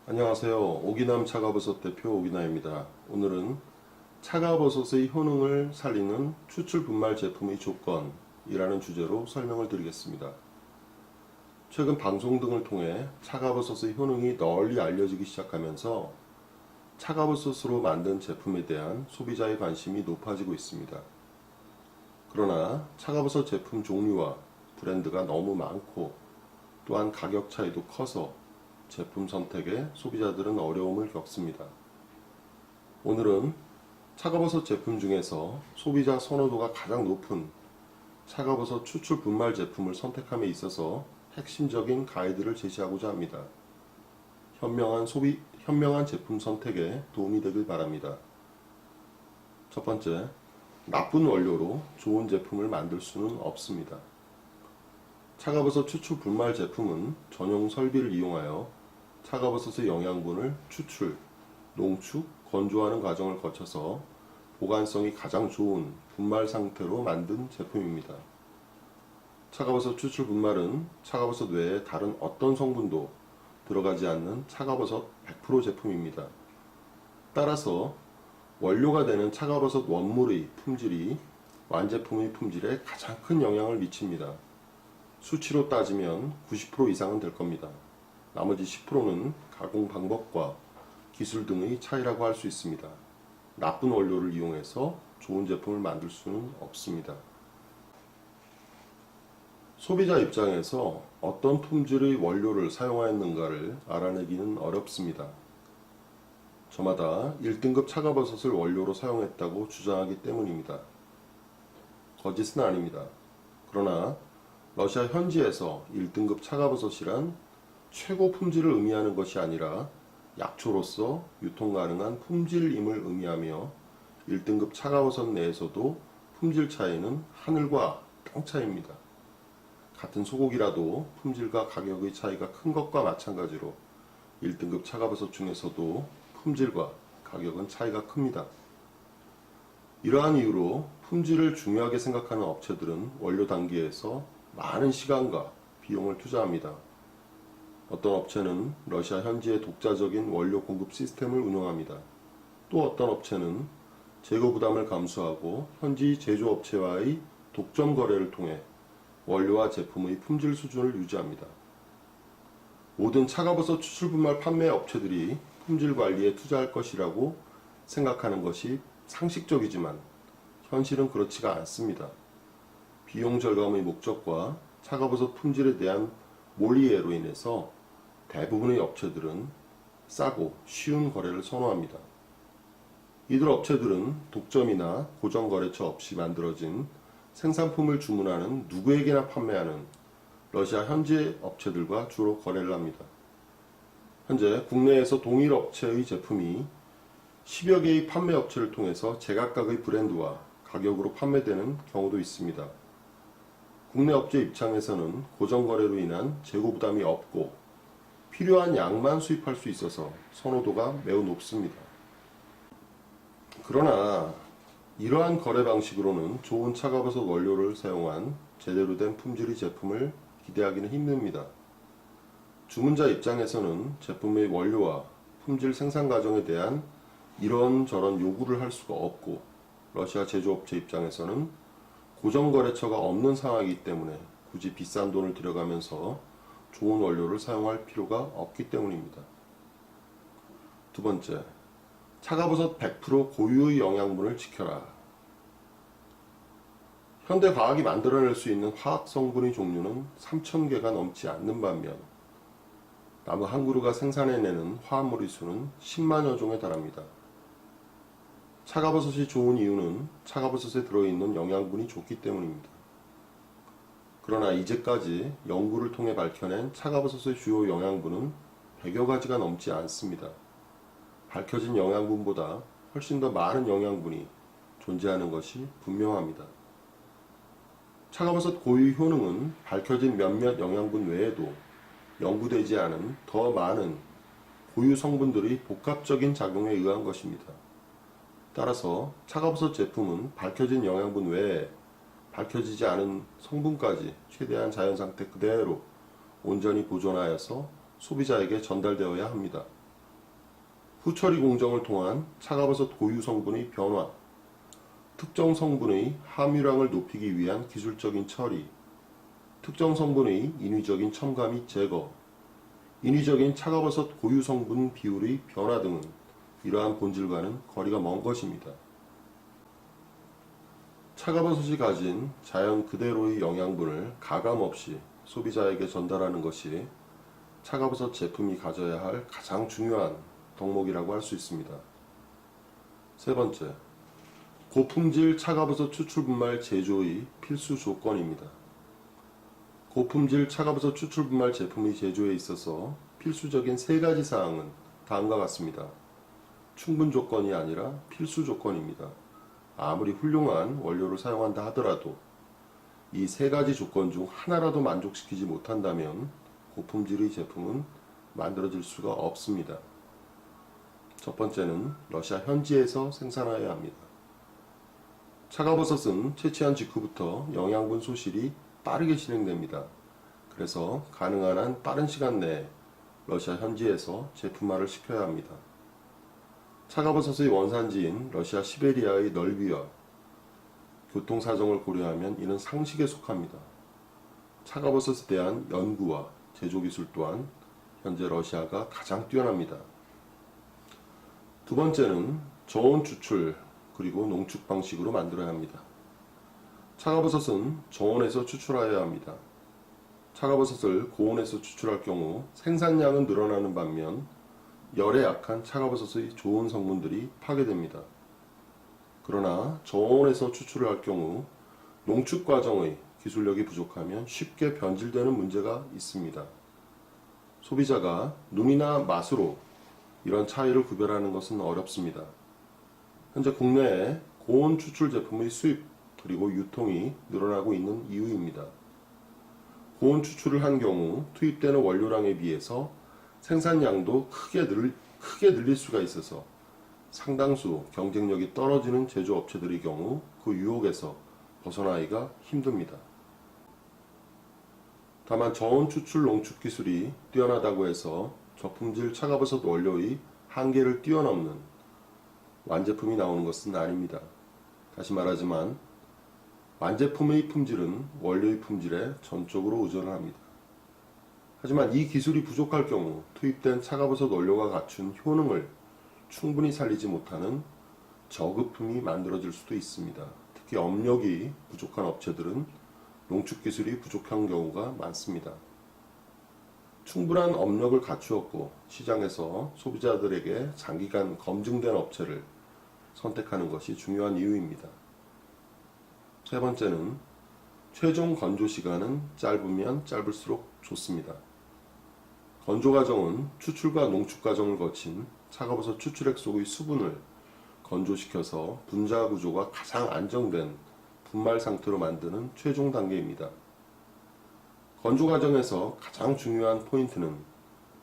안녕하세요. 오기남 차가버섯 대표 오기남입니다. 오늘은 차가버섯의 효능을 살리는 추출 분말 제품의 조건이라는 주제로 설명을 드리겠습니다. 최근 방송 등을 통해 차가버섯의 효능이 널리 알려지기 시작하면서 차가버섯으로 만든 제품에 대한 소비자의 관심이 높아지고 있습니다. 그러나 차가버섯 제품 종류와 브랜드가 너무 많고 또한 가격 차이도 커서 제품 선택에 소비자들은 어려움을 겪습니다. 오늘은 차가버섯 제품 중에서 소비자 선호도가 가장 높은 차가버섯 추출 분말 제품을 선택함에 있어서 핵심적인 가이드를 제시하고자 합니다. 현명한 제품 선택에 도움이 되길 바랍니다. 첫 번째, 나쁜 원료로 좋은 제품을 만들 수는 없습니다. 차가버섯 추출 분말 제품은 전용 설비를 이용하여 차가버섯의 영양분을 추출, 농축, 건조하는 과정을 거쳐서 보관성이 가장 좋은 분말 상태로 만든 제품입니다. 차가버섯 추출 분말은 차가버섯 외에 다른 어떤 성분도 들어가지 않는 차가버섯 100% 제품입니다. 따라서 원료가 되는 차가버섯 원물의 품질이 완제품의 품질에 가장 큰 영향을 미칩니다. 수치로 따지면 90% 이상은 될 겁니다. 나머지 10%는 가공 방법과 기술 등의 차이라고 할 수 있습니다. 나쁜 원료를 이용해서 좋은 제품을 만들 수는 없습니다. 소비자 입장에서 어떤 품질의 원료를 사용하였는가를 알아내기는 어렵습니다. 저마다 1등급 차가버섯을 원료로 사용했다고 주장하기 때문입니다. 거짓은 아닙니다. 그러나 러시아 현지에서 1등급 차가버섯이란 최고 품질을 의미하는 것이 아니라 약초로서 유통 가능한 품질임을 의미하며 1등급 차가버섯 내에서도 품질 차이는 하늘과 땅 차이입니다. 같은 소고기라도 품질과 가격의 차이가 큰 것과 마찬가지로 1등급 차가버섯 중에서도 품질과 가격은 차이가 큽니다. 이러한 이유로 품질을 중요하게 생각하는 업체들은 원료 단계에서 많은 시간과 비용을 투자합니다. 어떤 업체는 러시아 현지의 독자적인 원료 공급 시스템을 운영합니다. 또 어떤 업체는 재고 부담을 감수하고 현지 제조업체와의 독점 거래를 통해 원료와 제품의 품질 수준을 유지합니다. 모든 차가버섯 추출 분말 판매 업체들이 품질 관리에 투자할 것이라고 생각하는 것이 상식적이지만 현실은 그렇지가 않습니다. 비용 절감의 목적과 차가버섯 품질에 대한 몰이해로 인해서 대부분의 업체들은 싸고 쉬운 거래를 선호합니다. 이들 업체들은 독점이나 고정거래처 없이 만들어진 생산품을 주문하는 누구에게나 판매하는 러시아 현지 업체들과 주로 거래를 합니다. 현재 국내에서 동일 업체의 제품이 10여 개의 판매 업체를 통해서 제각각의 브랜드와 가격으로 판매되는 경우도 있습니다. 국내 업체 입장에서는 고정거래로 인한 재고 부담이 없고 필요한 양만 수입할 수 있어서 선호도가 매우 높습니다. 그러나 이러한 거래 방식으로는 좋은 차가버섯 원료를 사용한 제대로 된 품질의 제품을 기대하기는 힘듭니다. 주문자 입장에서는 제품의 원료와 품질 생산 과정에 대한 이런저런 요구를 할 수가 없고 러시아 제조업체 입장에서는 고정거래처가 없는 상황이기 때문에 굳이 비싼 돈을 들여가면서 좋은 원료를 사용할 필요가 없기 때문입니다. 두 번째, 차가버섯 100% 고유의 영양분을 지켜라. 현대 과학이 만들어낼 수 있는 화학 성분의 종류는 3,000개가 넘지 않는 반면 나무 한 그루가 생산해내는 화합물의 수는 10만여 종에 달합니다. 차가버섯이 좋은 이유는 차가버섯에 들어있는 영양분이 좋기 때문입니다. 그러나 이제까지 연구를 통해 밝혀낸 차가버섯의 주요 영양분은 100여 가지가 넘지 않습니다. 밝혀진 영양분보다 훨씬 더 많은 영양분이 존재하는 것이 분명합니다. 차가버섯 고유 효능은 밝혀진 몇몇 영양분 외에도 연구되지 않은 더 많은 고유 성분들의 복합적인 작용에 의한 것입니다. 따라서 차가버섯 제품은 밝혀진 영양분 외에 밝혀지지 않은 성분까지 최대한 자연상태 그대로 온전히 보존하여서 소비자에게 전달되어야 합니다. 후처리 공정을 통한 차가버섯 고유 성분의 변화, 특정 성분의 함유량을 높이기 위한 기술적인 처리, 특정 성분의 인위적인 첨가 및 제거, 인위적인 차가버섯 고유 성분 비율의 변화 등은 이러한 본질과는 거리가 먼 것입니다. 차가버섯이 가진 자연 그대로의 영양분을 가감없이 소비자에게 전달하는 것이 차가버섯 제품이 가져야 할 가장 중요한 덕목이라고 할 수 있습니다. 세 번째, 고품질 차가버섯 추출 분말 제조의 필수 조건입니다. 고품질 차가버섯 추출 분말 제품의 제조에 있어서 필수적인 세 가지 사항은 다음과 같습니다. 충분 조건이 아니라 필수 조건입니다. 아무리 훌륭한 원료를 사용한다 하더라도 이 세 가지 조건 중 하나라도 만족시키지 못한다면 고품질의 제품은 만들어질 수가 없습니다. 첫 번째는 러시아 현지에서 생산하여야 합니다. 차가버섯은 채취한 직후부터 영양분 소실이 빠르게 진행됩니다. 그래서 가능한 한 빠른 시간 내에 러시아 현지에서 제품화를 시켜야 합니다. 차가버섯의 원산지인 러시아 시베리아의 넓이와 교통사정을 고려하면 이는 상식에 속합니다. 차가버섯에 대한 연구와 제조기술 또한 현재 러시아가 가장 뛰어납니다. 두 번째는 저온 추출 그리고 농축 방식으로 만들어야 합니다. 차가버섯은 저온에서 추출하여야 합니다. 차가버섯을 고온에서 추출할 경우 생산량은 늘어나는 반면 열에 약한 차가버섯의 좋은 성분들이 파괴됩니다. 그러나 저온에서 추출을 할 경우 농축 과정의 기술력이 부족하면 쉽게 변질되는 문제가 있습니다. 소비자가 눈이나 맛으로 이런 차이를 구별하는 것은 어렵습니다. 현재 국내에 고온 추출 제품의 수입 그리고 유통이 늘어나고 있는 이유입니다. 고온 추출을 한 경우 투입되는 원료량에 비해서 생산량도 크게 늘릴 수가 있어서 상당수 경쟁력이 떨어지는 제조업체들의 경우 그 유혹에서 벗어나기가 힘듭니다. 다만 저온 추출 농축 기술이 뛰어나다고 해서 저품질 차가버섯 원료의 한계를 뛰어넘는 완제품이 나오는 것은 아닙니다. 다시 말하지만 완제품의 품질은 원료의 품질에 전적으로 의존을 합니다. 하지만 이 기술이 부족할 경우 투입된 차가버섯 원료가 갖춘 효능을 충분히 살리지 못하는 저급품이 만들어질 수도 있습니다. 특히 업력이 부족한 업체들은 농축 기술이 부족한 경우가 많습니다. 충분한 업력을 갖추었고 시장에서 소비자들에게 장기간 검증된 업체를 선택하는 것이 중요한 이유입니다. 세 번째는 최종 건조 시간은 짧으면 짧을수록 좋습니다. 건조 과정은 추출과 농축 과정을 거친 차가버섯 추출액 속의 수분을 건조시켜서 분자 구조가 가장 안정된 분말 상태로 만드는 최종 단계입니다. 건조 과정에서 가장 중요한 포인트는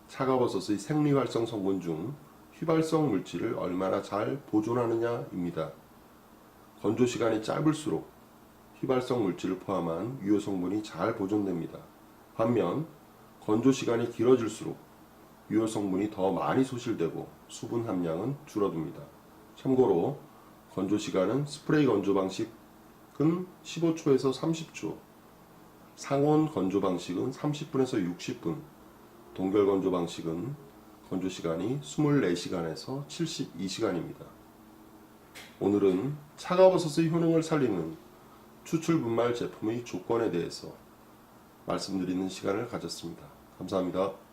차가버섯의 생리활성 성분 중 휘발성 물질을 얼마나 잘 보존하느냐입니다. 건조 시간이 짧을수록 휘발성 물질을 포함한 유효 성분이 잘 보존됩니다. 반면 건조 시간이 길어질수록 유효 성분이 더 많이 소실되고 수분 함량은 줄어듭니다. 참고로 건조 시간은 스프레이 건조 방식은 15초에서 30초, 상온 건조 방식은 30분에서 60분, 동결 건조 방식은 건조 시간이 24시간에서 72시간입니다. 오늘은 차가버섯의 효능을 살리는 추출 분말 제품의 조건에 대해서 말씀드리는 시간을 가졌습니다. 감사합니다.